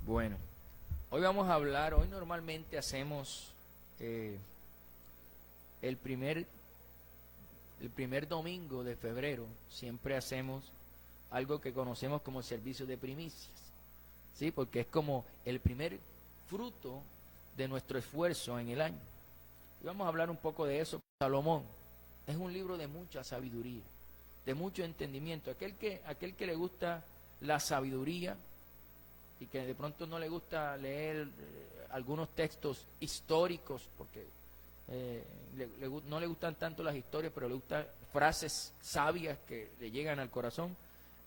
Bueno, hoy normalmente hacemos el primer, el primer domingo de febrero, siempre hacemos algo que conocemos como servicio de primicias, ¿sí? Porque es como el primer fruto de nuestro esfuerzo en el año. Y vamos a hablar un poco de eso. Salomón es un libro de mucha sabiduría, de mucho entendimiento. Aquel que le gusta la sabiduría y que de pronto no le gusta leer algunos textos históricos, porque no le gustan tanto las historias, pero le gustan frases sabias que le llegan al corazón,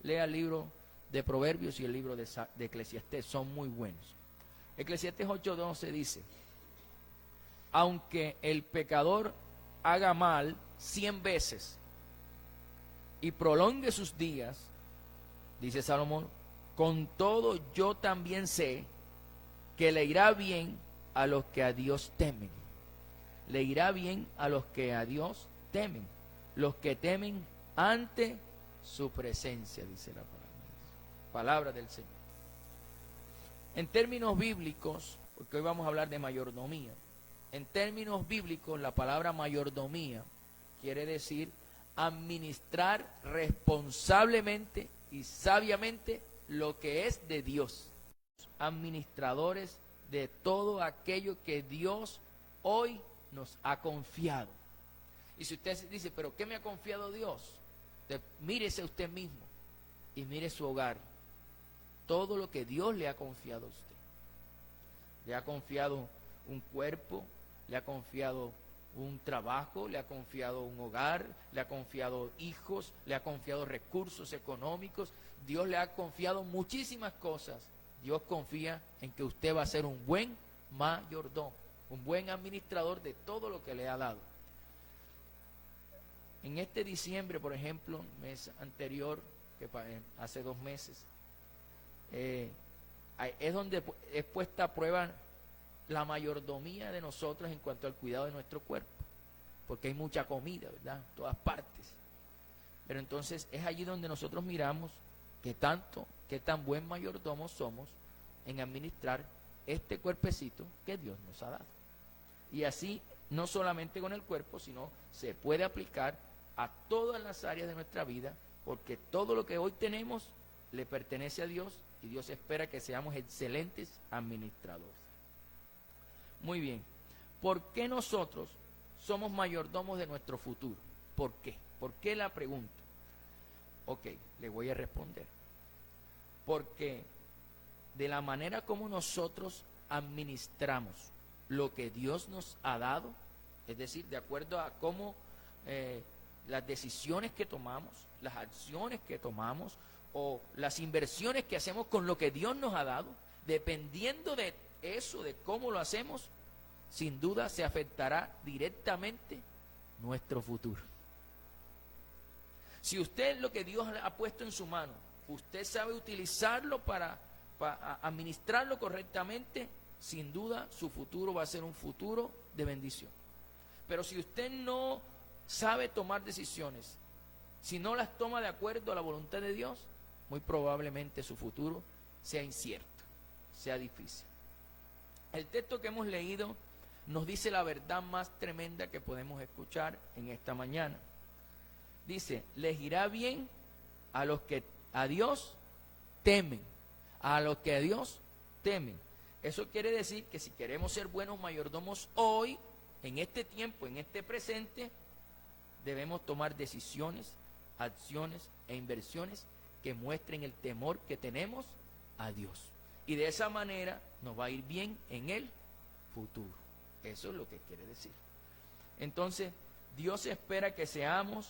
lea el libro de Proverbios y el libro de Eclesiastés, son muy buenos. Eclesiastés 8:12 dice: aunque el pecador haga mal 100 veces y prolongue sus días, dice Salomón, con todo yo también sé que le irá bien a los que a Dios temen. Le irá bien a los que a Dios temen, los que temen ante su presencia, dice la palabra del Señor. En términos bíblicos, porque hoy vamos a hablar de mayordomía, en términos bíblicos la palabra mayordomía quiere decir administrar responsablemente y sabiamente lo que es de Dios. Administradores de todo aquello que Dios hoy nos ha confiado. Y si usted dice, ¿pero qué me ha confiado Dios? Mírese usted mismo y mire su hogar. Todo lo que Dios le ha confiado a usted. Le ha confiado un cuerpo, le ha confiado un trabajo, le ha confiado un hogar, le ha confiado hijos, le ha confiado recursos económicos. Dios le ha confiado muchísimas cosas. Dios confía en que usted va a ser un buen mayordomo, un buen administrador de todo lo que le ha dado. En este diciembre, por ejemplo, mes anterior, que hace 2 meses, es donde es puesta a prueba la mayordomía de nosotros en cuanto al cuidado de nuestro cuerpo, porque hay mucha comida, ¿verdad? En todas partes. Pero entonces es allí donde nosotros miramos qué tan buen mayordomo somos en administrar este cuerpecito que Dios nos ha dado. Y así, no solamente con el cuerpo, sino se puede aplicar a todas las áreas de nuestra vida, porque todo lo que hoy tenemos le pertenece a Dios y Dios espera que seamos excelentes administradores. Muy bien, ¿por qué nosotros somos mayordomos de nuestro futuro? ¿Por qué? ¿Por qué la pregunta? Ok, le voy a responder. Porque de la manera como nosotros administramos lo que Dios nos ha dado, es decir, de acuerdo a cómo las decisiones que tomamos, las acciones que tomamos o las inversiones que hacemos con lo que Dios nos ha dado, dependiendo de eso, de cómo lo hacemos, sin duda se afectará directamente nuestro futuro. Si usted lo que Dios ha puesto en su mano, usted sabe utilizarlo para administrarlo correctamente, sin duda su futuro va a ser un futuro de bendición. Pero si usted no sabe tomar decisiones, si no las toma de acuerdo a la voluntad de Dios, muy probablemente su futuro sea incierto, sea difícil. El texto que hemos leído nos dice la verdad más tremenda que podemos escuchar en esta mañana. Dice, les irá bien a los que a Dios temen, a los que a Dios temen. Eso quiere decir que si queremos ser buenos mayordomos hoy, en este tiempo, en este presente, debemos tomar decisiones, acciones e inversiones que muestren el temor que tenemos a Dios. Y de esa manera nos va a ir bien en el futuro. Eso es lo que quiere decir. Entonces, Dios espera que seamos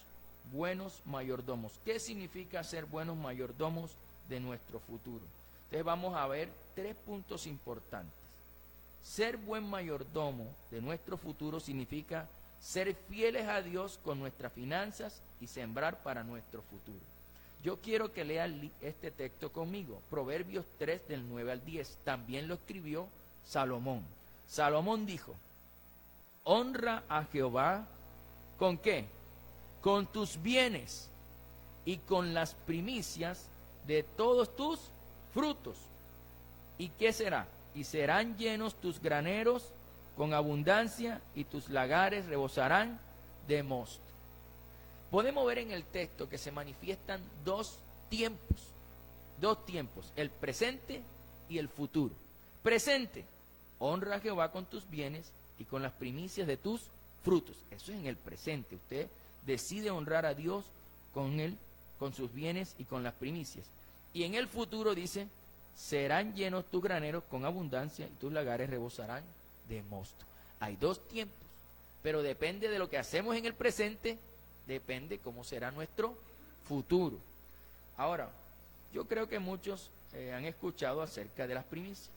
buenos mayordomos. ¿Qué significa ser buenos mayordomos de nuestro futuro? Entonces vamos a ver 3 puntos importantes. Ser buen mayordomo de nuestro futuro significa ser fieles a Dios con nuestras finanzas y sembrar para nuestro futuro. Yo quiero que lean este texto conmigo, Proverbios 3 del 9 al 10. También lo escribió Salomón. Salomón dijo, honra a Jehová, ¿con qué? Con tus bienes y con las primicias de todos tus frutos, ¿Y qué será? Y serán llenos tus graneros con abundancia y tus lagares rebosarán de mosto. Podemos ver en el texto que se manifiestan dos tiempos, el presente y el futuro. Presente, honra a Jehová con tus bienes y con las primicias de tus frutos. Eso es en el presente. Usted decide honrar a Dios con sus bienes y con las primicias. Y en el futuro dice, serán llenos tus graneros con abundancia y tus lagares rebosarán de mosto. Hay dos tiempos, pero depende de lo que hacemos en el presente, depende cómo será nuestro futuro. Ahora, yo creo que muchos han escuchado acerca de las primicias.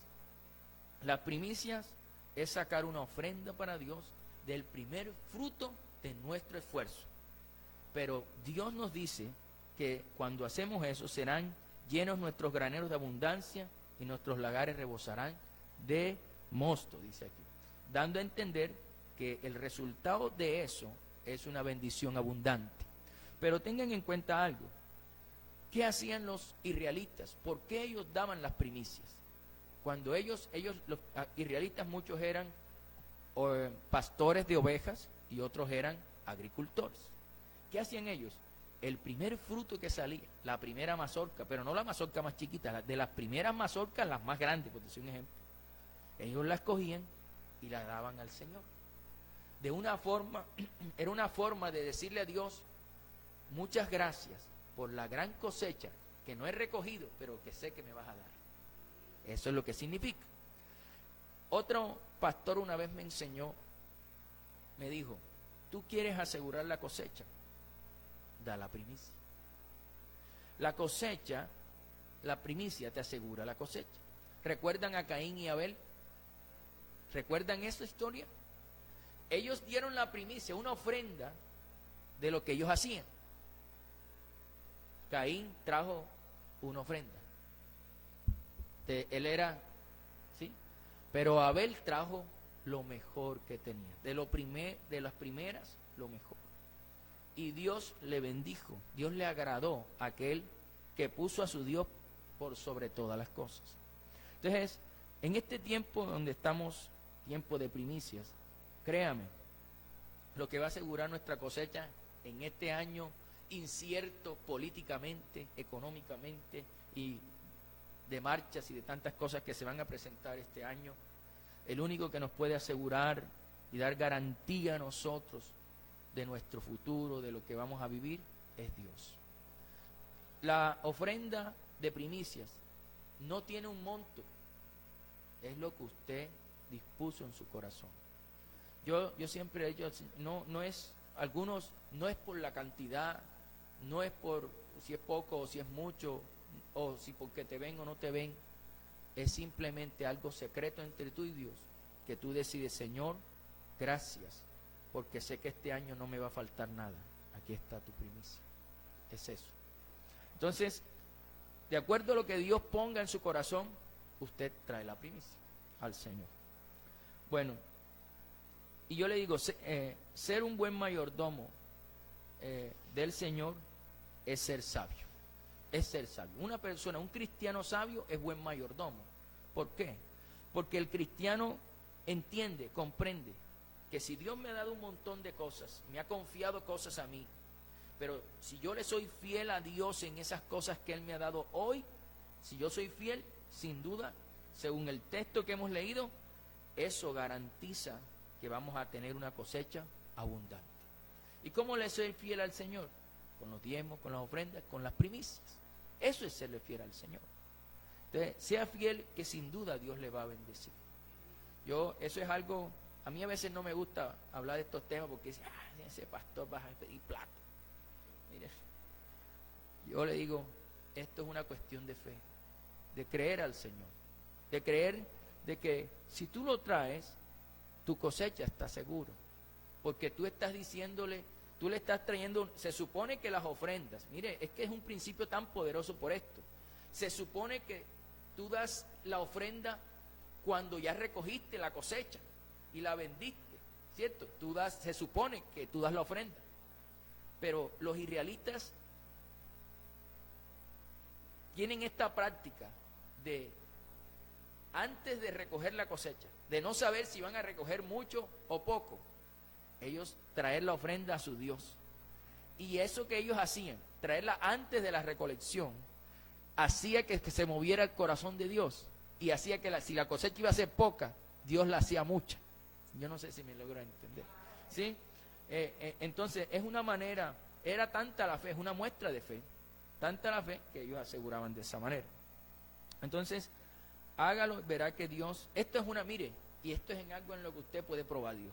Las primicias es sacar una ofrenda para Dios del primer fruto de nuestro esfuerzo. Pero Dios nos dice que cuando hacemos eso serán llenos nuestros graneros de abundancia y nuestros lagares rebosarán de mosto, dice aquí, dando a entender que el resultado de eso es una bendición abundante. Pero tengan en cuenta algo. ¿Qué hacían los israelitas? ¿Por qué ellos daban las primicias? Cuando los israelitas, muchos eran pastores de ovejas y otros eran agricultores. ¿Qué hacían ellos? El primer fruto que salía, la primera mazorca, pero no la mazorca más chiquita, de las primeras mazorcas, las más grandes, por decir un ejemplo, ellos las cogían y la daban al Señor. De una forma, era una forma de decirle a Dios, muchas gracias por la gran cosecha que no he recogido, pero que sé que me vas a dar. Eso es lo que significa. Otro pastor una vez me enseñó, me dijo, ¿tú quieres asegurar la cosecha? Da la primicia. La cosecha, la primicia te asegura la cosecha. ¿Recuerdan a Caín y Abel? ¿Recuerdan esa historia? Ellos dieron la primicia, una ofrenda de lo que ellos hacían. Caín trajo una ofrenda. Él era, ¿sí? Pero Abel trajo lo mejor que tenía. De las primeras, lo mejor. Y Dios le bendijo, Dios le agradó a aquel que puso a su Dios por sobre todas las cosas. Entonces, en este tiempo donde estamos, tiempo de primicias, créame, lo que va a asegurar nuestra cosecha en este año incierto políticamente, económicamente y de marchas y de tantas cosas que se van a presentar este año, el único que nos puede asegurar y dar garantía a nosotros de nuestro futuro, de lo que vamos a vivir, es Dios. La ofrenda de primicias no tiene un monto, es lo que usted dispuso en su corazón. Yo siempre he dicho, no es por la cantidad, no es por si es poco o si es mucho, o si porque te ven o no te ven, es simplemente algo secreto entre tú y Dios, que tú decides, Señor, gracias, porque sé que este año no me va a faltar nada, aquí está tu primicia. Es eso. Entonces, de acuerdo a lo que Dios ponga en su corazón, usted trae la primicia al Señor. Bueno, y yo le digo, ser un buen mayordomo del Señor es ser sabio. Es ser sabio. Una persona, un cristiano sabio es buen mayordomo. ¿Por qué? Porque el cristiano entiende, comprende que si Dios me ha dado un montón de cosas, me ha confiado cosas a mí, pero si yo le soy fiel a Dios en esas cosas que Él me ha dado hoy, si yo soy fiel, sin duda, según el texto que hemos leído, eso garantiza que vamos a tener una cosecha abundante. ¿Y cómo le soy fiel al Señor? Con los diezmos, con las ofrendas, con las primicias. Eso es serle fiel al Señor. Entonces, sea fiel, que sin duda Dios le va a bendecir. Eso es algo, a mí a veces no me gusta hablar de estos temas porque dice, ese pastor va a pedir plata. Mire, yo le digo, esto es una cuestión de fe, de creer al Señor, de creer de que si tú lo traes, tu cosecha está segura, porque tú estás diciéndole, tú le estás trayendo, se supone que las ofrendas, mire, es que es un principio tan poderoso por esto, se supone que tú das la ofrenda cuando ya recogiste la cosecha y la vendiste, ¿cierto? Se supone que tú das la ofrenda, pero los israelitas tienen esta práctica de antes de recoger la cosecha, de no saber si van a recoger mucho o poco, ellos traer la ofrenda a su Dios. Y eso que ellos hacían, traerla antes de la recolección, hacía que se moviera el corazón de Dios, y hacía que si la cosecha iba a ser poca, Dios la hacía mucha. Yo no sé si me logro entender, ¿sí? Entonces es una manera, era tanta la fe, es una muestra de fe, tanta la fe que ellos aseguraban de esa manera. Entonces hágalo, verá que Dios, esto es mire, y esto es en algo en lo que usted puede probar a Dios.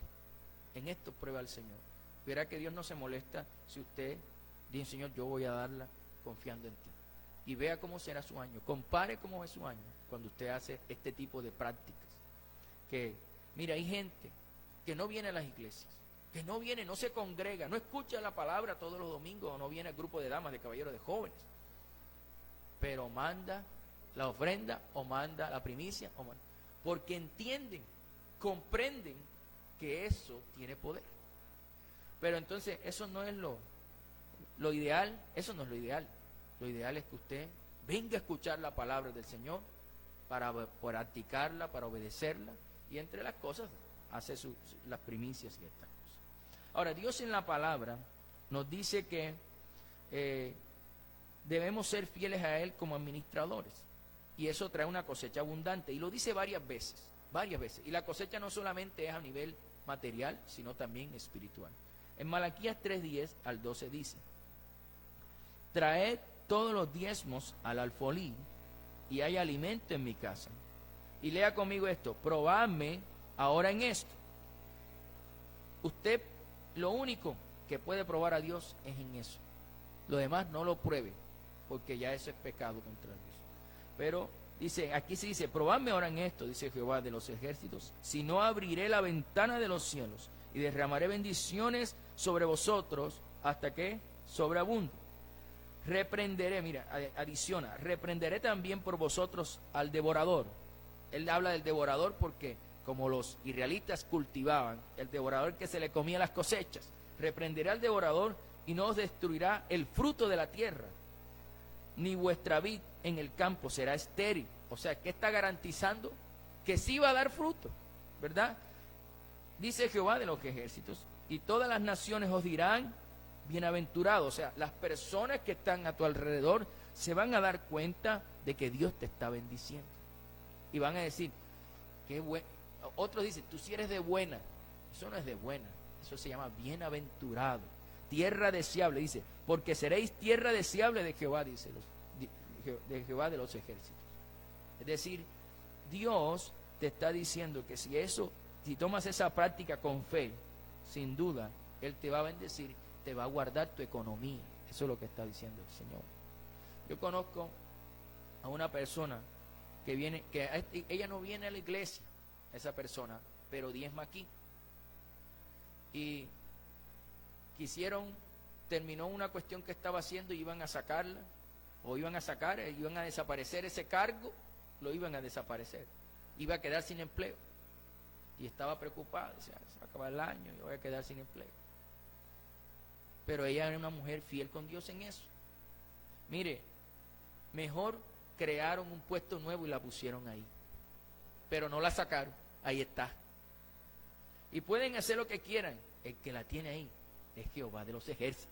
En esto prueba al Señor. Verá que Dios no se molesta si usted dice, Señor, yo voy a darla confiando en ti. Y vea cómo será su año. Compare cómo es su año cuando usted hace este tipo de prácticas. Que, mira, hay gente que no viene a las iglesias, que no viene, no se congrega, no escucha la palabra todos los domingos, o no viene al grupo de damas, de caballeros, de jóvenes, pero manda la ofrenda o manda la primicia, porque entienden, comprenden que eso tiene poder. Pero entonces eso no es lo ideal, eso no es lo ideal. Lo ideal es que usted venga a escuchar la palabra del Señor para practicarla, para obedecerla, y entre las cosas hace las primicias y estas cosas. Ahora, Dios en la palabra nos dice que debemos ser fieles a Él como administradores, y eso trae una cosecha abundante, y lo dice varias veces, y la cosecha no solamente es a nivel material, sino también espiritual. En Malaquías 3:10 al 12 dice: traed todos los diezmos al alfolí, y hay alimento en mi casa. Y lea conmigo esto: probadme ahora en esto. Usted lo único que puede probar a Dios es en eso. Lo demás no lo pruebe, porque ya eso es pecado contra Dios. Pero dice, aquí se dice: probadme ahora en esto, dice Jehová de los ejércitos, si no abriré la ventana de los cielos y derramaré bendiciones sobre vosotros hasta que sobreabunde. Reprenderé, mira, adiciona, reprenderé también por vosotros al devorador. Él habla del devorador porque como los israelitas cultivaban, el devorador que se le comía las cosechas, reprenderé al devorador y no os destruirá el fruto de la tierra, ni vuestra vid en el campo será estéril. O sea, ¿qué está garantizando? Que sí va a dar fruto, ¿verdad? Dice Jehová de los ejércitos: y todas las naciones os dirán bienaventurado. O sea, las personas que están a tu alrededor se van a dar cuenta de que Dios te está bendiciendo. Y van a decir, qué bueno. Otros dicen, tú sí eres de buena. Eso no es de buena, eso se llama bienaventurado. Tierra deseable, dice, porque seréis tierra deseable de Jehová, dice de Jehová de los ejércitos. Es decir, Dios te está diciendo que si tomas esa práctica con fe, sin duda, Él te va a bendecir, te va a guardar tu economía. Eso es lo que está diciendo el Señor. Yo conozco a una persona que ella no viene a la iglesia, esa persona, pero diezma aquí. Y terminó una cuestión que estaba haciendo y iban a sacarla, iban a desaparecer ese cargo, lo iban a desaparecer. Iba a quedar sin empleo. Y estaba preocupada, decía, se va a acabar el año, yo voy a quedar sin empleo. Pero ella era una mujer fiel con Dios en eso. Mire, mejor crearon un puesto nuevo y la pusieron ahí, pero no la sacaron, ahí está. Y pueden hacer lo que quieran, el que la tiene ahí es Jehová de los ejércitos,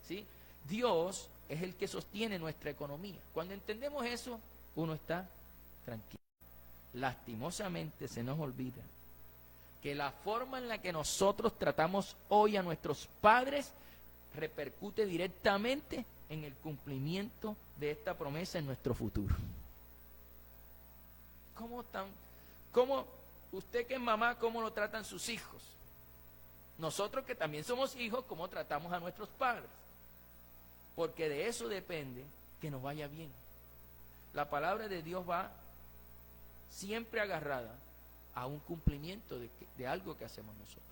¿sí? Dios es el que sostiene nuestra economía. Cuando entendemos eso, uno está tranquilo. Lastimosamente se nos olvida que la forma en la que nosotros tratamos hoy a nuestros padres repercute directamente en el cumplimiento de esta promesa en nuestro futuro. ¿Cómo usted que es mamá, cómo lo tratan sus hijos? Nosotros que también somos hijos, ¿cómo tratamos a nuestros padres? Porque de eso depende que nos vaya bien. La palabra de Dios va siempre agarrada a un cumplimiento de algo que hacemos nosotros.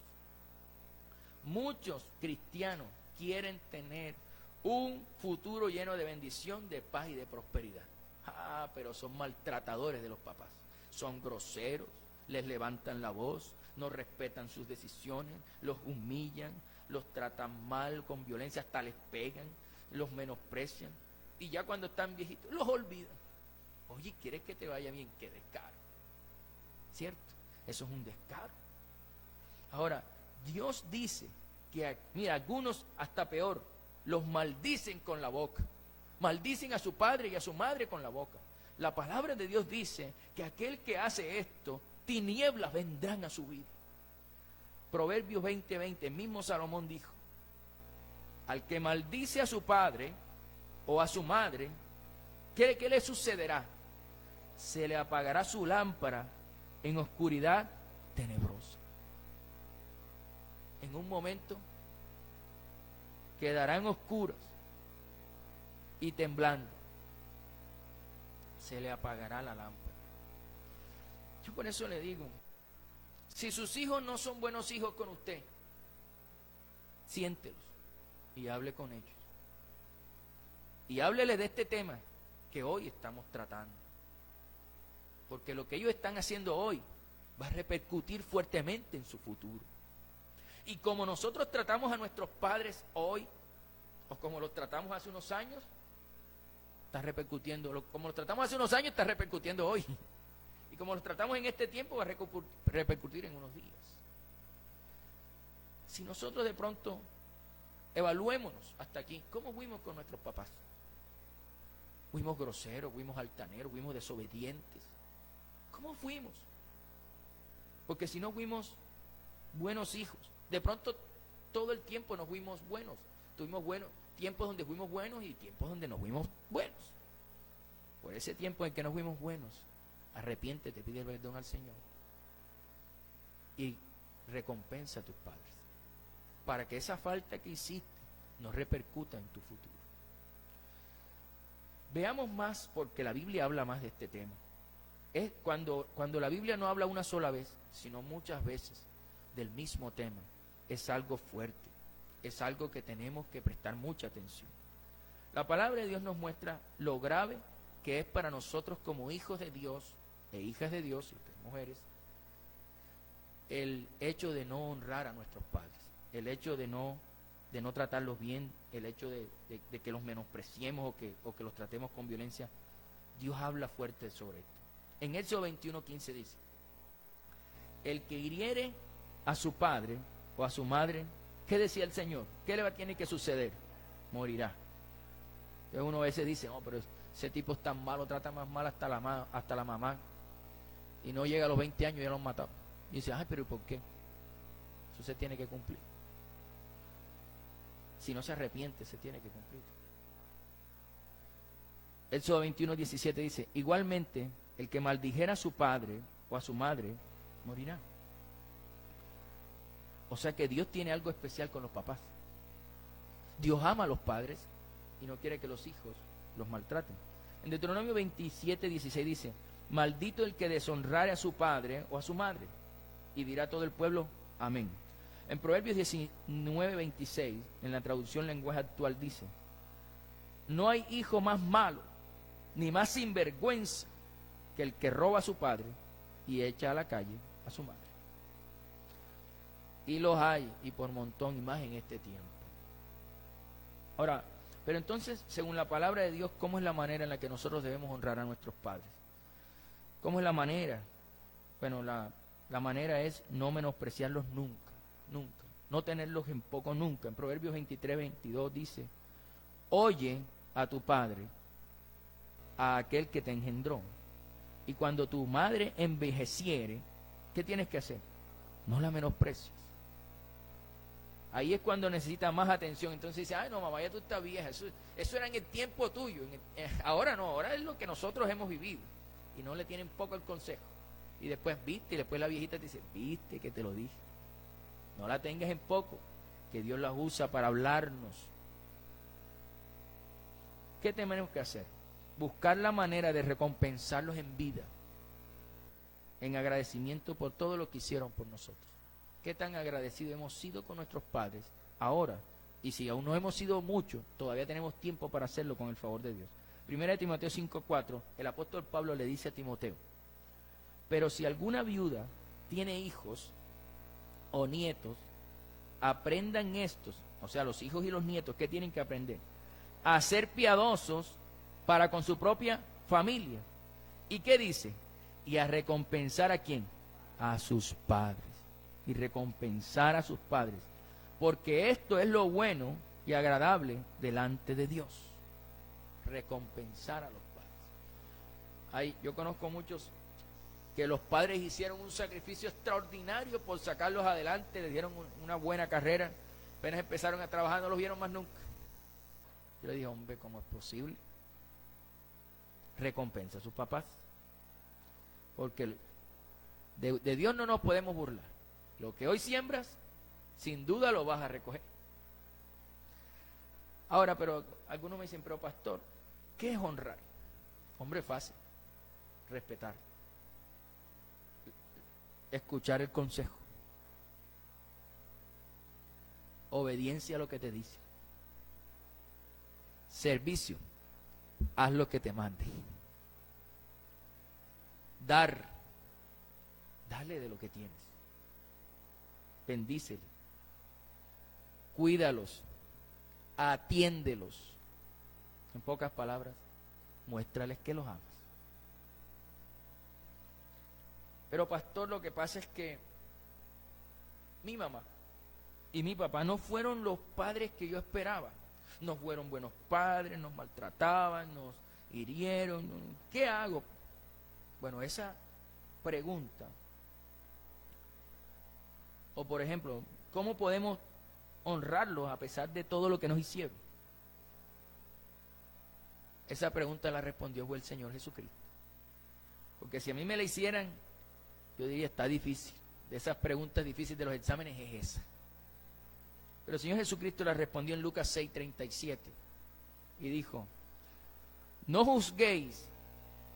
Muchos cristianos quieren tener un futuro lleno de bendición, de paz y de prosperidad. Pero son maltratadores de los papás. Son groseros, les levantan la voz, no respetan sus decisiones, los humillan, los tratan mal, con violencia, hasta les pegan, los menosprecian. Y ya cuando están viejitos, los olvidan. Oye, ¿quieres que te vaya bien? Qué descaro. ¿Cierto? Eso es un descaro. Ahora, Dios dice que, mira, algunos hasta peor, los maldicen con la boca. Maldicen a su padre y a su madre con la boca. La palabra de Dios dice que aquel que hace esto, tinieblas vendrán a su vida. Proverbios 20:20, el mismo Salomón dijo: al que maldice a su padre o a su madre, ¿qué le sucederá? Se le apagará su lámpara en oscuridad tenebrosa. En un momento quedarán oscuras y temblando. Se le apagará la lámpara. Yo por eso le digo, si sus hijos no son buenos hijos con usted, siéntelos y hable con ellos. Y háblele de este tema que hoy estamos tratando. Porque lo que ellos están haciendo hoy va a repercutir fuertemente en su futuro. Y como nosotros tratamos a nuestros padres hoy, o como los tratamos hace unos años, está repercutiendo. Como los tratamos hace unos años, está repercutiendo hoy. Y como los tratamos en este tiempo, va a repercutir en unos días. Si nosotros de pronto evaluémonos hasta aquí, ¿cómo fuimos con nuestros papás? Fuimos groseros, fuimos altaneros, fuimos desobedientes. ¿Cómo fuimos? Porque si no fuimos buenos hijos, de pronto todo el tiempo nos fuimos buenos. Tuvimos buenos tiempos donde fuimos buenos y tiempos donde nos fuimos buenos. Por ese tiempo en que nos fuimos buenos, arrepiéntete, pide perdón al Señor y recompensa a tus padres, para que esa falta que hiciste no repercuta en tu futuro. Veamos más, porque la Biblia habla más de este tema. Es cuando la Biblia no habla una sola vez, sino muchas veces del mismo tema, es algo fuerte, es algo que tenemos que prestar mucha atención. La palabra de Dios nos muestra lo grave que es para nosotros como hijos de Dios e hijas de Dios, y ustedes mujeres, el hecho de no honrar a nuestros padres, el hecho de no tratarlos bien, el hecho de que los menospreciemos o que los tratemos con violencia. Dios habla fuerte sobre esto. En Éxodo 21:15 dice: el que hiriere a su padre o a su madre, ¿qué decía el Señor? ¿Qué le tiene que suceder? Morirá. Entonces uno a veces dice: no, pero ese tipo es tan malo, trata más mal hasta la mamá, y no llega a los 20 años y ya lo han matado. Y dice: ay, pero ¿por qué? Eso se tiene que cumplir. Si no se arrepiente, se tiene que cumplir. Éxodo 21:17 dice: igualmente, el que maldijera a su padre o a su madre, morirá. O sea que Dios tiene algo especial con los papás. Dios ama a los padres y no quiere que los hijos los maltraten. En Deuteronomio 27:16 dice: maldito el que deshonrare a su padre o a su madre. Y dirá todo el pueblo: amén. En Proverbios 19:26, en la traducción lenguaje actual, dice: no hay hijo más malo ni más sinvergüenza que el que roba a su padre y echa a la calle a su madre. Y los hay, y por montón, y más en este tiempo. Ahora, pero entonces, según la palabra de Dios, ¿cómo es la manera en la que nosotros debemos honrar a nuestros padres? ¿Cómo es la manera? Bueno, la manera es no menospreciarlos nunca, nunca. No tenerlos en poco nunca. En Proverbios 23:22 dice: oye a tu padre, a aquel que te engendró. Y cuando tu madre envejeciere, ¿qué tienes que hacer? No la menosprecies. Ahí es cuando necesita más atención. Entonces dice: ay, no, mamá, ya tú estás vieja. Eso era en el tiempo tuyo. Ahora no, ahora es lo que nosotros hemos vivido. Y no le tienen poco el consejo. Y después, viste, y después la viejita te dice: viste que te lo dije. No la tengas en poco, que Dios la usa para hablarnos. ¿Qué tenemos que hacer? Buscar la manera de recompensarlos en vida, en agradecimiento por todo lo que hicieron por nosotros. ¿Qué tan agradecidos hemos sido con nuestros padres ahora? Y si aún no hemos sido mucho, todavía tenemos tiempo para hacerlo con el favor de Dios. 1 Timoteo 5:4, el apóstol Pablo le dice a Timoteo: pero si alguna viuda tiene hijos o nietos, aprendan estos, o sea, los hijos y los nietos, ¿qué tienen que aprender? A ser piadosos para con su propia familia ¿Y qué dice? Y a recompensar ¿a quién? A sus padres. Y recompensar a sus padres. Porque esto es lo bueno y agradable delante de Dios. Recompensar a los padres. Yo conozco muchos que los padres hicieron un sacrificio extraordinario por sacarlos adelante, les dieron una buena carrera, apenas empezaron a trabajar, no los vieron más nunca. Yo le dije, hombre, ¿cómo es posible? Recompensa a sus papás. Porque de Dios no nos podemos burlar. Lo que hoy siembras, sin duda lo vas a recoger. Ahora, pero algunos me dicen, pero pastor, ¿qué es honrar? Hombre, fácil. Respetar. Escuchar el consejo. Obediencia a lo que te dice. Servicio. Haz lo que te mande. Dar. Dale de lo que tienes. Bendícele. Cuídalos. Atiéndelos. En pocas palabras, muéstrales que los amas. Pero pastor, lo que pasa es que mi mamá y mi papá no fueron los padres que yo esperaba. No fueron buenos padres, nos maltrataban, nos hirieron. ¿Qué hago? Bueno, esa pregunta, o por ejemplo, ¿cómo podemos honrarlos a pesar de todo lo que nos hicieron? Esa pregunta la respondió fue el Señor Jesucristo. Porque si a mí me la hicieran, yo diría, está difícil. De esas preguntas difíciles de los exámenes es esa. Pero el Señor Jesucristo la respondió en Lucas 6:37 y dijo, no juzguéis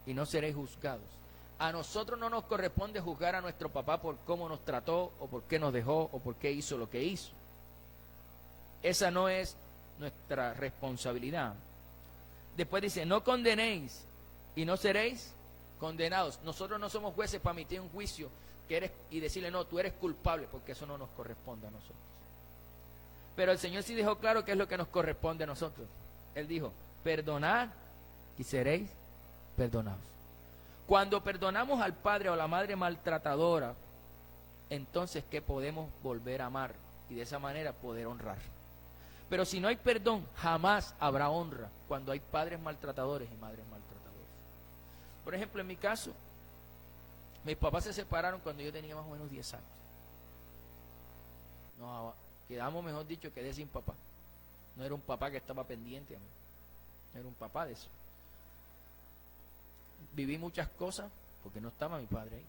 y no seréis juzgados. A nosotros no nos corresponde juzgar a nuestro papá por cómo nos trató o por qué nos dejó o por qué hizo lo que hizo. Esa no es nuestra responsabilidad. Después dice, no condenéis y no seréis condenados. Nosotros no somos jueces para emitir un juicio y decirle, no, tú eres culpable, porque eso no nos corresponde a nosotros. Pero el Señor sí dejó claro qué es lo que nos corresponde a nosotros. Él dijo, perdonad y seréis perdonados. Cuando perdonamos al padre o a la madre maltratadora, entonces que podemos volver a amar y de esa manera poder honrar. Pero si no hay perdón, jamás habrá honra cuando hay padres maltratadores y madres maltratadoras. Por ejemplo, en mi caso, mis papás se separaron cuando yo tenía más o menos 10 años. Nos quedamos, mejor dicho, quedé sin papá. No era un papá que estaba pendiente a mí. No era un papá de eso. Viví muchas cosas porque no estaba mi padre ahí.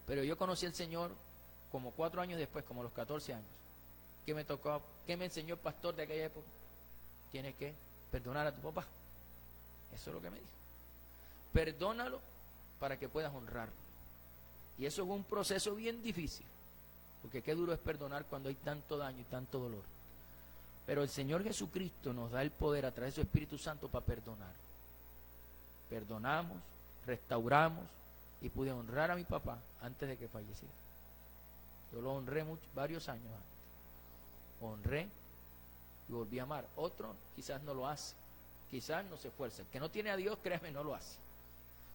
Pero yo conocí al Señor como 4 años después, como a los 14 años. ¿Qué me tocó? ¿Qué me enseñó el pastor de aquella época? Tienes que perdonar a tu papá. Eso es lo que me dijo. Perdónalo para que puedas honrarlo. Y eso es un proceso bien difícil. Porque qué duro es perdonar cuando hay tanto daño y tanto dolor. Pero el Señor Jesucristo nos da el poder a través de su Espíritu Santo para perdonar. Perdonamos, restauramos y pude honrar a mi papá antes de que falleciera. Yo lo honré varios años antes. Honré y volví a amar. Otro quizás no lo hace, quizás no se esfuerza. El que no tiene a Dios, créeme, no lo hace.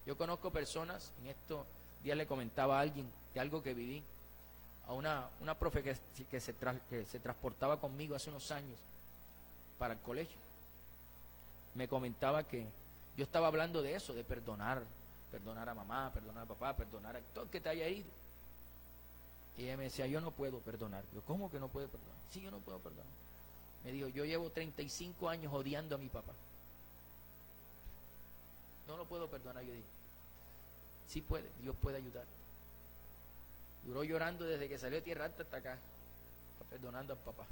Yo conozco personas, en estos días le comentaba a alguien de algo que viví, a una profe que se transportaba conmigo hace unos años para el colegio. Me comentaba que yo estaba hablando de eso, de perdonar a mamá, perdonar a papá, perdonar a todo el que te haya ido. Y ella me decía, yo no puedo perdonar. Yo, ¿cómo que no puedo perdonar? Sí, yo no puedo perdonar. Me dijo, yo llevo 35 años odiando a mi papá. No lo puedo perdonar. Yo dije, sí puede, Dios puede ayudar. Duró llorando desde que salió de Tierra Alta hasta acá, perdonando al papá.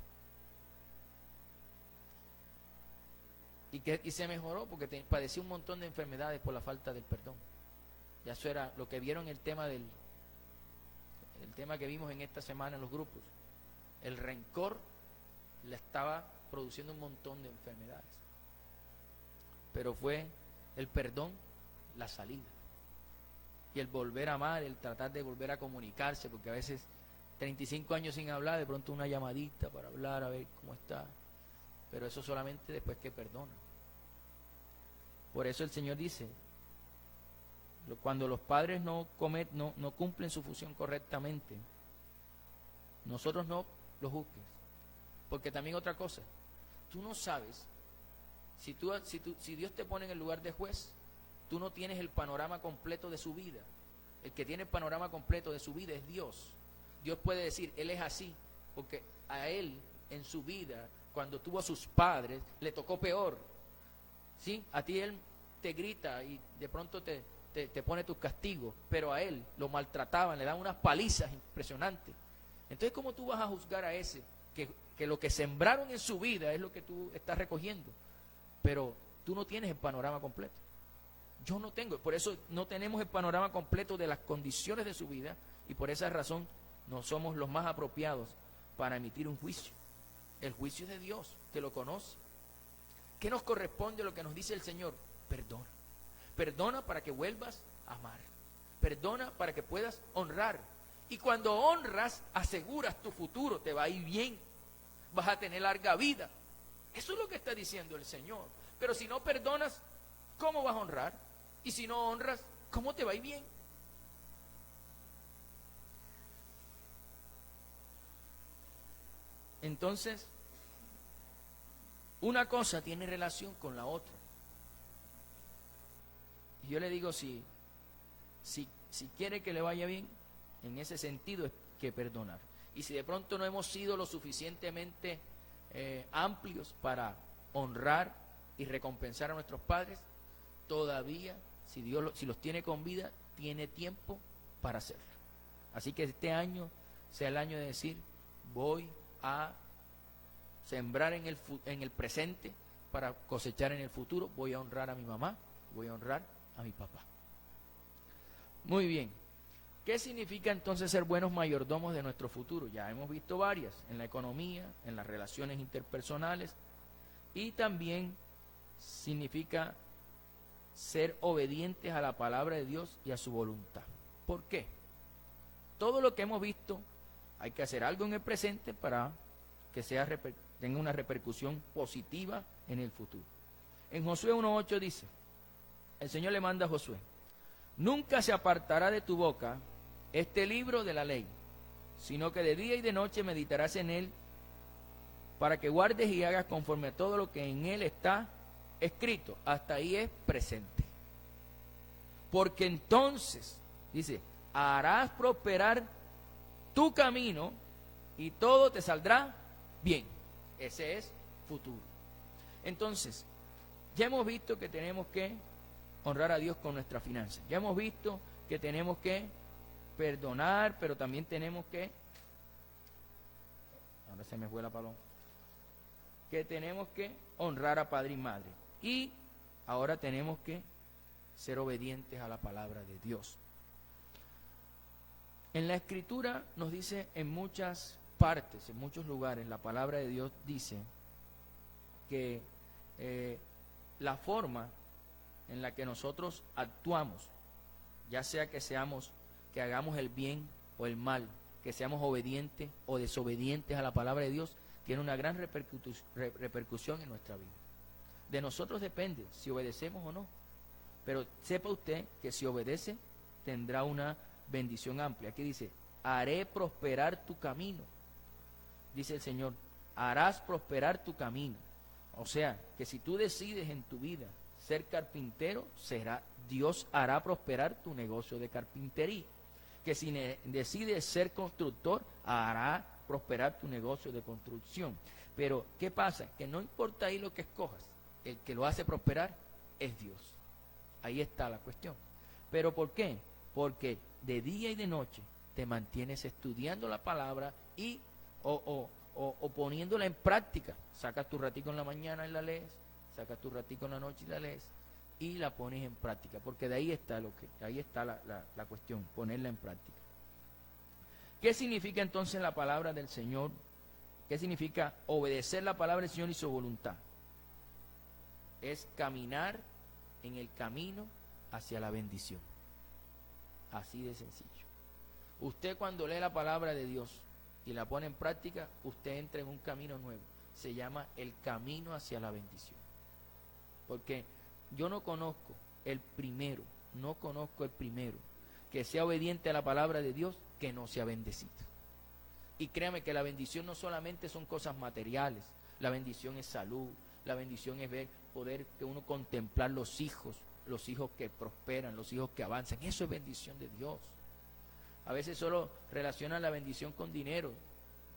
Y se mejoró porque padecía un montón de enfermedades por la falta del perdón. Ya eso era lo que vieron el tema que vimos en esta semana en los grupos. El rencor le estaba produciendo un montón de enfermedades. Pero fue el perdón la salida. Y el volver a amar, el tratar de volver a comunicarse, porque a veces 35 años sin hablar, de pronto una llamadita para hablar, a ver cómo está. Pero eso solamente después que perdona. Por eso el Señor dice, Cuando los padres no cumplen su función correctamente, nosotros no los juzgues. Porque también otra cosa, tú no sabes, si Dios te pone en el lugar de juez, tú no tienes el panorama completo de su vida. El que tiene el panorama completo de su vida es Dios. Dios puede decir, Él es así, porque a Él en su vida, cuando tuvo a sus padres, le tocó peor. ¿Sí? A ti Él te grita y de pronto te pone tus castigos, pero a Él lo maltrataban, le daban unas palizas impresionantes. Entonces, ¿cómo tú vas a juzgar a ese? Que lo que sembraron en su vida es lo que tú estás recogiendo, pero tú no tienes el panorama completo. Yo no tengo, por eso no tenemos el panorama completo de las condiciones de su vida, y por esa razón no somos los más apropiados para emitir un juicio. El juicio es de Dios, que lo conoce. ¿Qué nos corresponde lo que nos dice el Señor? Perdona. Perdona para que vuelvas a amar. Perdona para que puedas honrar. Y cuando honras, aseguras tu futuro, te va a ir bien. Vas a tener larga vida. Eso es lo que está diciendo el Señor. Pero si no perdonas, ¿cómo vas a honrar? Y si no honras, ¿cómo te va a ir bien? Entonces, una cosa tiene relación con la otra. Y yo le digo, si quiere que le vaya bien, en ese sentido es que perdonar. Y si de pronto no hemos sido lo suficientemente amplios para honrar y recompensar a nuestros padres, todavía, si Dios si los tiene con vida, tiene tiempo para hacerlo. Así que este año sea el año de decir, voy a sembrar en el presente para cosechar en el futuro. Voy a honrar a mi mamá, voy a honrar a mi papá. Muy bien. ¿Qué significa entonces ser buenos mayordomos de nuestro futuro? Ya hemos visto varias, en la economía, en las relaciones interpersonales, y también significa ser obedientes a la palabra de Dios y a su voluntad. ¿Por qué? Todo lo que hemos visto, hay que hacer algo en el presente para que tenga una repercusión positiva en el futuro. En Josué 1:8 dice, el Señor le manda a Josué, nunca se apartará de tu boca este libro de la ley, sino que de día y de noche meditarás en él, para que guardes y hagas conforme a todo lo que en él está escrito. Hasta ahí es presente. Porque entonces, dice, harás prosperar tu camino y todo te saldrá bien. Ese es futuro. Entonces, ya hemos visto que tenemos que honrar a Dios con nuestras finanzas. Ya hemos visto que tenemos que perdonar, pero también tenemos que, ahora se me fue la paloma, que tenemos que honrar a padre y madre. Y ahora tenemos que ser obedientes a la palabra de Dios. En la Escritura nos dice en muchas partes, en muchos lugares, la palabra de Dios dice que la forma en la que nosotros actuamos, ya sea que hagamos el bien o el mal, que seamos obedientes o desobedientes a la palabra de Dios, tiene una gran repercusión en nuestra vida. De nosotros depende si obedecemos o no. Pero sepa usted que si obedece, tendrá una bendición amplia. Aquí dice, haré prosperar tu camino. Dice el Señor, harás prosperar tu camino. O sea, que si tú decides en tu vida ser carpintero, Dios hará prosperar tu negocio de carpintería. Que si decides ser constructor, hará prosperar tu negocio de construcción. Pero, ¿qué pasa? Que no importa ahí lo que escojas, el que lo hace prosperar es Dios. Ahí está la cuestión. ¿Pero por qué? Porque de día y de noche te mantienes estudiando la palabra y o poniéndola en práctica. Sacas tu ratico en la mañana y la lees, sacas tu ratico en la noche y la lees, y la pones en práctica, porque de ahí está la cuestión, ponerla en práctica. ¿Qué significa entonces la palabra del Señor? ¿Qué significa obedecer la palabra del Señor y su voluntad? Es caminar en el camino hacia la bendición. Así de sencillo. Usted cuando lee la palabra de Dios y la pone en práctica, usted entra en un camino nuevo. Se llama el camino hacia la bendición. Porque yo no conozco el primero no conozco el primero que sea obediente a la palabra de Dios que no sea bendecido. Y créame que la bendición no solamente son cosas materiales, la bendición es salud, la bendición es ver, poder que uno contemplar los hijos que prosperan, los hijos que avanzan. Eso es bendición de Dios. A veces solo relacionan la bendición con dinero.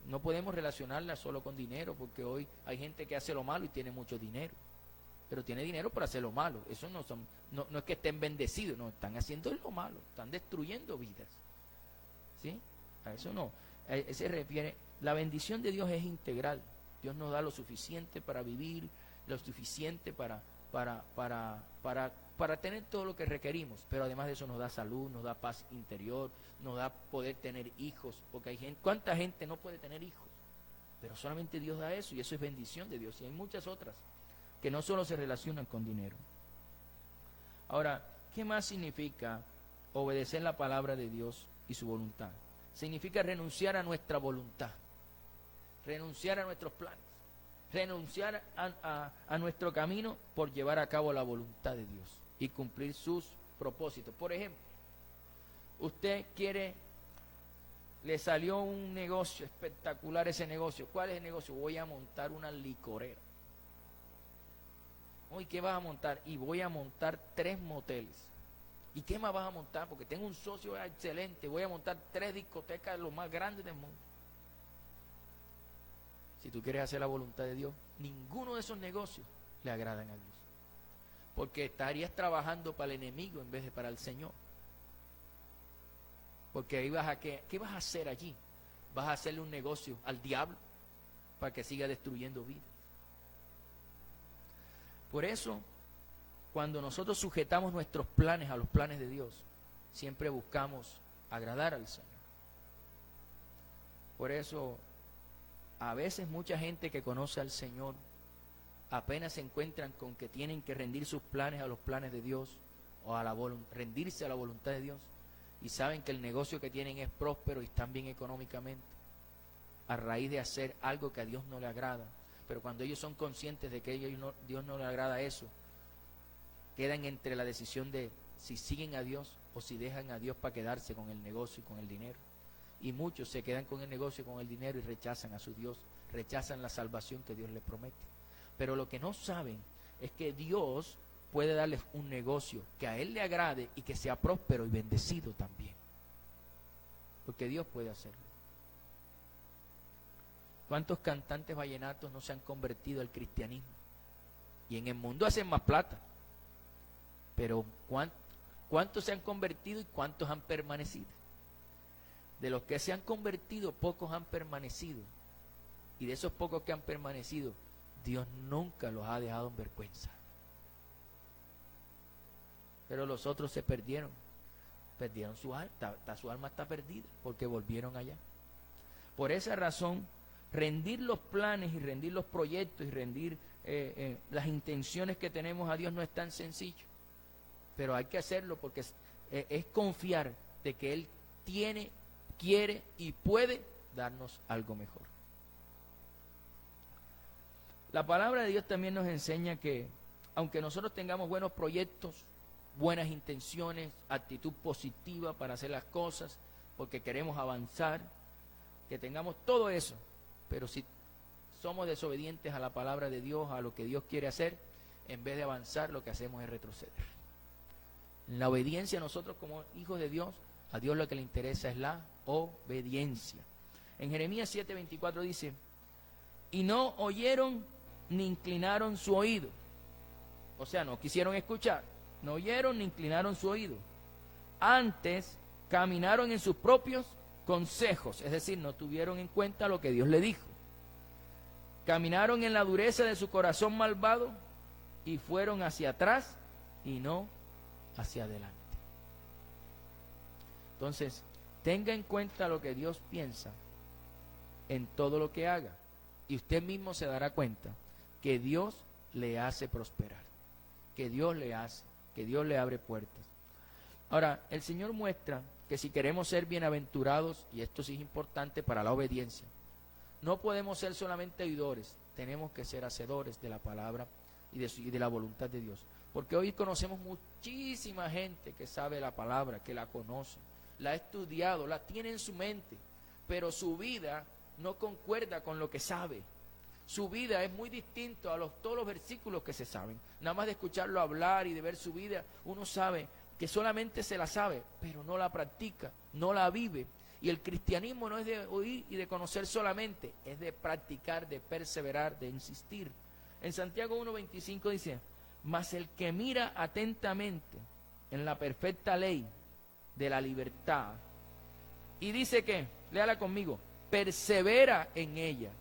No podemos relacionarla solo con dinero, porque hoy hay gente que hace lo malo y tiene mucho dinero, pero tiene dinero para hacer lo malo. Eso no es que estén bendecidos, no, están haciendo lo malo, están destruyendo vidas. ¿Sí? A eso no. Se refiere, la bendición de Dios es integral. Dios nos da lo suficiente para vivir, lo suficiente para tener todo lo que requerimos, pero además de eso nos da salud, nos da paz interior, nos da poder tener hijos, porque hay gente, ¿cuánta gente no puede tener hijos? Pero solamente Dios da eso, y eso es bendición de Dios, y hay muchas otras que no solo se relacionan con dinero. Ahora, ¿qué más significa obedecer la palabra de Dios y su voluntad? Significa renunciar a nuestra voluntad, renunciar a nuestros planes, renunciar a nuestro camino por llevar a cabo la voluntad de Dios y cumplir sus propósitos. Por ejemplo, usted le salió un negocio espectacular, ese negocio. ¿Cuál es el negocio? Voy a montar una licorera. ¿Y qué vas a montar? Y voy a montar 3 moteles. ¿Y qué más vas a montar? Porque tengo un socio excelente, voy a montar 3 discotecas, los más grandes del mundo. Si tú quieres hacer la voluntad de Dios, ninguno de esos negocios le agradan a Dios, porque estarías trabajando para el enemigo en vez de para el Señor. Porque ahí ¿qué vas a hacer allí? Vas a hacerle un negocio al diablo para que siga destruyendo vidas. Por eso, cuando nosotros sujetamos nuestros planes a los planes de Dios, siempre buscamos agradar al Señor. Por eso, a veces mucha gente que conoce al Señor apenas se encuentran con que tienen que rendir sus planes a los planes de Dios o rendirse a la voluntad de Dios, y saben que el negocio que tienen es próspero y están bien económicamente a raíz de hacer algo que a Dios no le agrada. Pero cuando ellos son conscientes de que Dios no le agrada eso, quedan entre la decisión de si siguen a Dios o si dejan a Dios para quedarse con el negocio y con el dinero. Y muchos se quedan con el negocio y con el dinero y rechazan a su Dios, rechazan la salvación que Dios les promete. Pero lo que no saben es que Dios puede darles un negocio que a Él le agrade y que sea próspero y bendecido también. Porque Dios puede hacerlo. ¿Cuántos cantantes vallenatos no se han convertido al cristianismo? Y en el mundo hacen más plata. Pero ¿cuántos se han convertido y cuántos han permanecido? De los que se han convertido, pocos han permanecido. Y de esos pocos que han permanecido, Dios nunca los ha dejado en vergüenza. Pero los otros se perdieron su alma, su alma está perdida, porque volvieron allá. Por esa razón, rendir los planes y rendir los proyectos y rendir las intenciones que tenemos a Dios no es tan sencillo. Pero hay que hacerlo porque es confiar de que Él tiene, quiere y puede darnos algo mejor. La palabra de Dios también nos enseña que aunque nosotros tengamos buenos proyectos, buenas intenciones, actitud positiva para hacer las cosas, porque queremos avanzar, que tengamos todo eso, pero si somos desobedientes a la palabra de Dios, a lo que Dios quiere hacer, en vez de avanzar, lo que hacemos es retroceder. En la obediencia, nosotros como hijos de Dios, a Dios lo que le interesa es la obediencia. En Jeremías 7:24 dice: y no oyeron ni inclinaron su oído. O sea, no quisieron escuchar, no oyeron ni inclinaron su oído. Antes caminaron en sus propios consejos, es decir, no tuvieron en cuenta lo que Dios le dijo. Caminaron en la dureza de su corazón malvado y fueron hacia atrás y no hacia adelante. Entonces, tenga en cuenta lo que Dios piensa en todo lo que haga, y usted mismo se dará cuenta que Dios le hace prosperar, que Dios le abre puertas. Ahora, el Señor muestra que si queremos ser bienaventurados, y esto sí es importante para la obediencia, no podemos ser solamente oidores, tenemos que ser hacedores de la palabra y de la voluntad de Dios. Porque hoy conocemos muchísima gente que sabe la palabra, que la conoce, la ha estudiado, la tiene en su mente, pero su vida no concuerda con lo que sabe. Su vida es muy distinto a todos los versículos que se saben. Nada más de escucharlo hablar y de ver su vida, uno sabe que solamente se la sabe, pero no la practica, no la vive. Y el cristianismo no es de oír y de conocer solamente, es de practicar, de perseverar, de insistir. En Santiago 1:25 dice: mas el que mira atentamente en la perfecta ley de la libertad, y dice que, léala conmigo, persevera en ella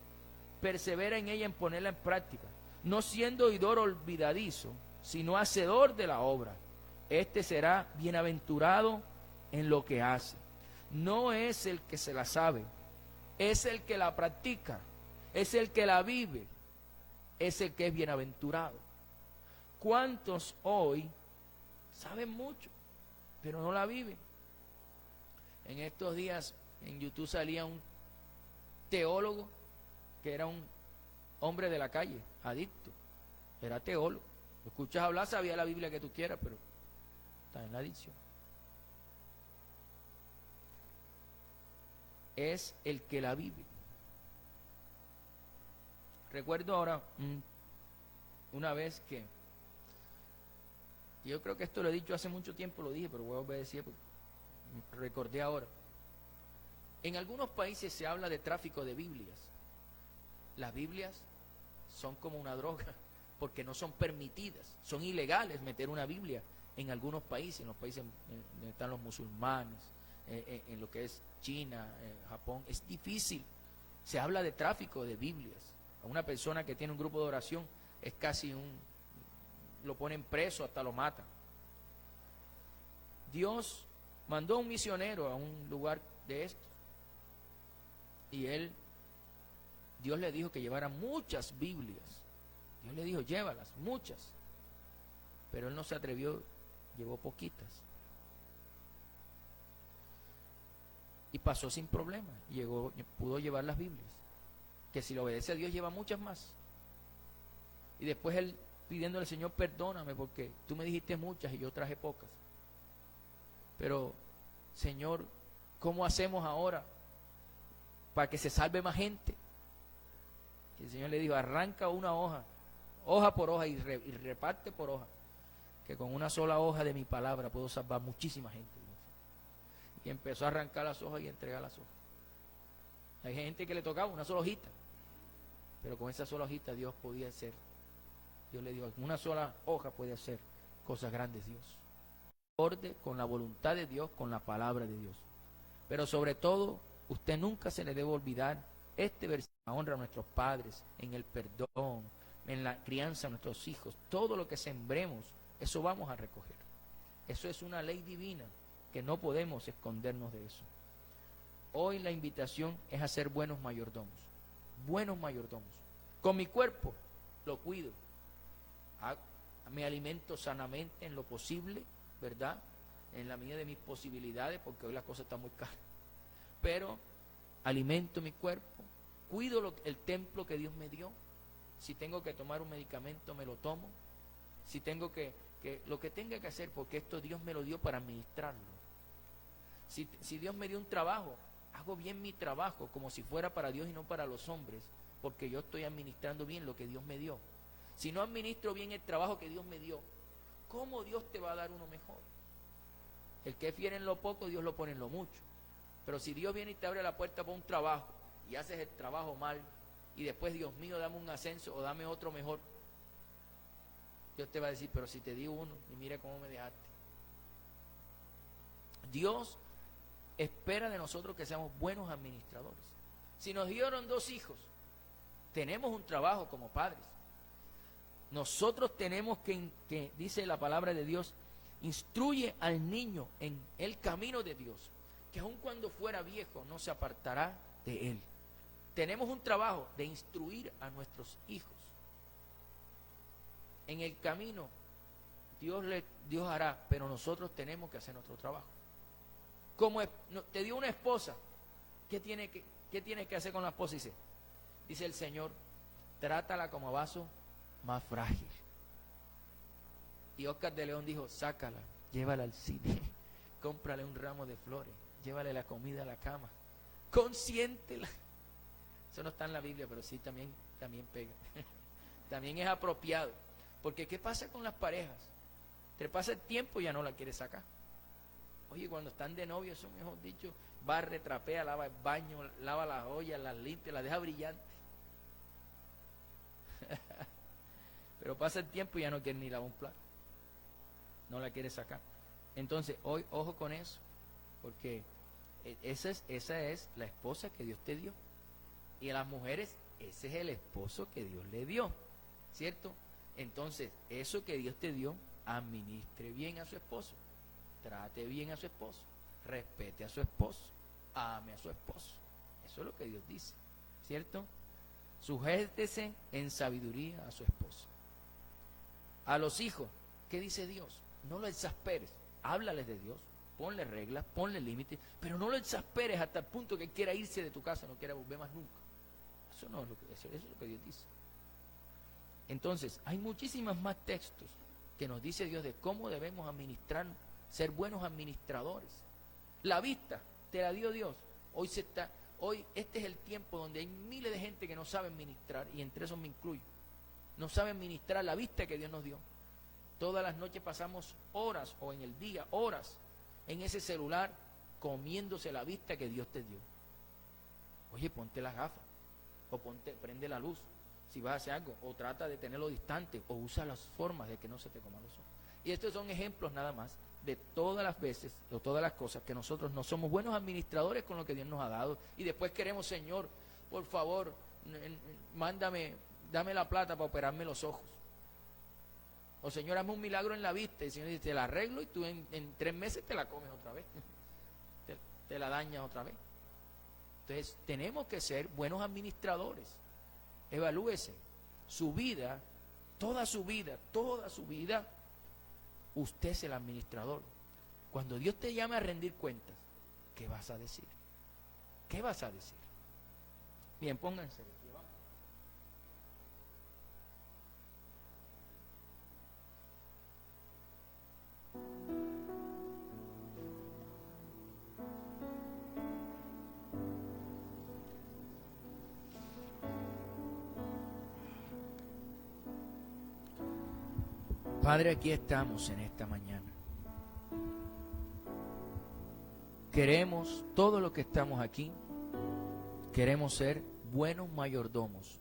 en ponerla en práctica, no siendo oidor olvidadizo, sino hacedor de la obra. Este será bienaventurado en lo que hace. No es el que se la sabe, es el que la practica, es el que la vive, es el que es bienaventurado. ¿Cuántos hoy saben mucho, pero no la viven? En estos días en YouTube salía un teólogo que era un hombre de la calle, adicto, era teólogo. Lo escuchas hablar, sabía la Biblia que tú quieras, pero está en la adicción. Es el que la vive. Recuerdo ahora una vez que, yo creo que esto lo he dicho hace mucho tiempo, lo dije, pero voy a obedecer porque recordé ahora. En algunos países se habla de tráfico de Biblias. Las Biblias son como una droga, porque no son permitidas, son ilegales meter una Biblia en algunos países, en los países donde están los musulmanes, en lo que es China, Japón, es difícil. Se habla de tráfico de Biblias. A una persona que tiene un grupo de oración es casi lo ponen preso, hasta lo matan. Dios mandó a un misionero a un lugar de estos, y Dios le dijo que llevara muchas Biblias. Dios le dijo, llévalas, muchas. Pero él no se atrevió, llevó poquitas. Y pasó sin problema, pudo llevar las Biblias. Que si le obedece a Dios lleva muchas más. Y después él pidiéndole al Señor, perdóname porque tú me dijiste muchas y yo traje pocas. Pero, Señor, ¿cómo hacemos ahora para que se salve más gente? Y el Señor le dijo, arranca una hoja, hoja por hoja, y reparte por hoja, que con una sola hoja de mi palabra puedo salvar muchísima gente. Y empezó a arrancar las hojas y a entregar las hojas. Hay gente que le tocaba una sola hojita, pero con esa sola hojita Dios podía hacer. Dios le dijo, con una sola hoja puede hacer cosas grandes Dios. Acorde con la voluntad de Dios, con la palabra de Dios. Pero sobre todo, usted nunca se le debe olvidar este versículo: honra a nuestros padres, en el perdón, en la crianza de nuestros hijos. Todo lo que sembremos, eso vamos a recoger. Eso es una ley divina, que no podemos escondernos de eso. Hoy la invitación es a ser buenos mayordomos. Buenos mayordomos. Con mi cuerpo lo cuido. Me alimento sanamente en lo posible, ¿verdad? En la medida de mis posibilidades, porque hoy las cosas están muy caras. Pero alimento mi cuerpo, cuido el templo que Dios me dio. Si tengo que tomar un medicamento, me lo tomo. Si tengo lo que tenga que hacer, porque esto Dios me lo dio para administrarlo. Si Dios me dio un trabajo, hago bien mi trabajo como si fuera para Dios y no para los hombres, porque yo estoy administrando bien lo que Dios me dio. Si no administro bien el trabajo que Dios me dio, ¿cómo Dios te va a dar uno mejor? El que es fiel en lo poco, Dios lo pone en lo mucho. Pero si Dios viene y te abre la puerta para un trabajo y haces el trabajo mal, y después, Dios mío, dame un ascenso o dame otro mejor, Dios te va a decir, pero si te di uno y mira cómo me dejaste. Dios espera de nosotros que seamos buenos administradores. Si nos dieron 2 hijos, tenemos un trabajo como padres. Nosotros tenemos que dice la palabra de Dios, instruye al niño en el camino de Dios, que aun cuando fuera viejo no se apartará de él. Tenemos un trabajo de instruir a nuestros hijos. En el camino Dios hará, pero nosotros tenemos que hacer nuestro trabajo. Como te dio una esposa, ¿qué tiene que hacer con la esposa? Dice el Señor, trátala como vaso más frágil. Y Oscar de León dijo, sácala, llévala al cine, cómprale un ramo de flores, llévale la comida a la cama, consiéntela. Eso no está en la Biblia, pero sí también pega. También es apropiado. Porque ¿qué pasa con las parejas? Te pasa el tiempo y ya no la quieres sacar. Oye, cuando están de novio, eso mejor dicho, barre, trapea, lava el baño, lava las ollas, las limpia, las deja brillantes. Pero pasa el tiempo y ya no quiere ni lavar un plato. No la quiere sacar. Entonces, hoy, ojo con eso, porque esa es la esposa que Dios te dio. Y a las mujeres, ese es el esposo que Dios le dio, ¿cierto? Entonces, eso que Dios te dio, administre bien a su esposo, trate bien a su esposo, respete a su esposo, ame a su esposo. Eso es lo que Dios dice, ¿cierto? Sujétese en sabiduría a su esposo. A los hijos, ¿qué dice Dios? No lo exasperes, háblales de Dios, ponle reglas, ponle límites, pero no lo exasperes hasta el punto que quiera irse de tu casa, no quiera volver más nunca. Eso no es lo que, eso es lo que Dios dice. Entonces, hay muchísimos más textos que nos dice Dios de cómo debemos administrar, ser buenos administradores. La vista te la dio Dios. Hoy este es el tiempo donde hay miles de gente que no saben ministrar, y entre esos me incluyo. No saben ministrar la vista que Dios nos dio. Todas las noches pasamos horas, o en el día, horas, en ese celular, comiéndose la vista que Dios te dio. Oye, ponte las gafas, o prende la luz, si vas a hacer algo, o trata de tenerlo distante, o usa las formas de que no se te coman los ojos. Y estos son ejemplos nada más de todas las veces, o todas las cosas que nosotros no somos buenos administradores con lo que Dios nos ha dado, y después queremos, Señor, por favor, dame la plata para operarme los ojos. O Señor, hazme un milagro en la vista. Y el Señor dice, te la arreglo y tú en 3 meses te la comes otra vez. te la dañas otra vez. Entonces, tenemos que ser buenos administradores. Evalúese su vida, toda su vida, usted es el administrador. Cuando Dios te llame a rendir cuentas, ¿qué vas a decir? ¿Qué vas a decir? Bien, pónganse. Padre, aquí estamos en esta mañana. Queremos, todo lo que estamos aquí, queremos ser buenos mayordomos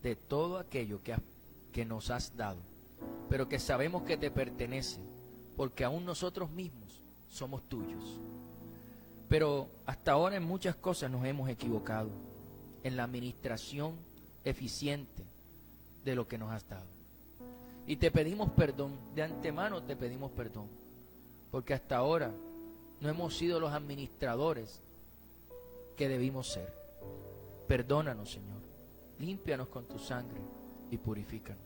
de todo aquello que nos has dado, pero que sabemos que te pertenece, porque aún nosotros mismos somos tuyos. Pero hasta ahora en muchas cosas nos hemos equivocado en la administración eficiente de lo que nos has dado. Y te pedimos perdón, de antemano te pedimos perdón, porque hasta ahora no hemos sido los administradores que debimos ser. Perdónanos, Señor, límpianos con tu sangre y purifícanos.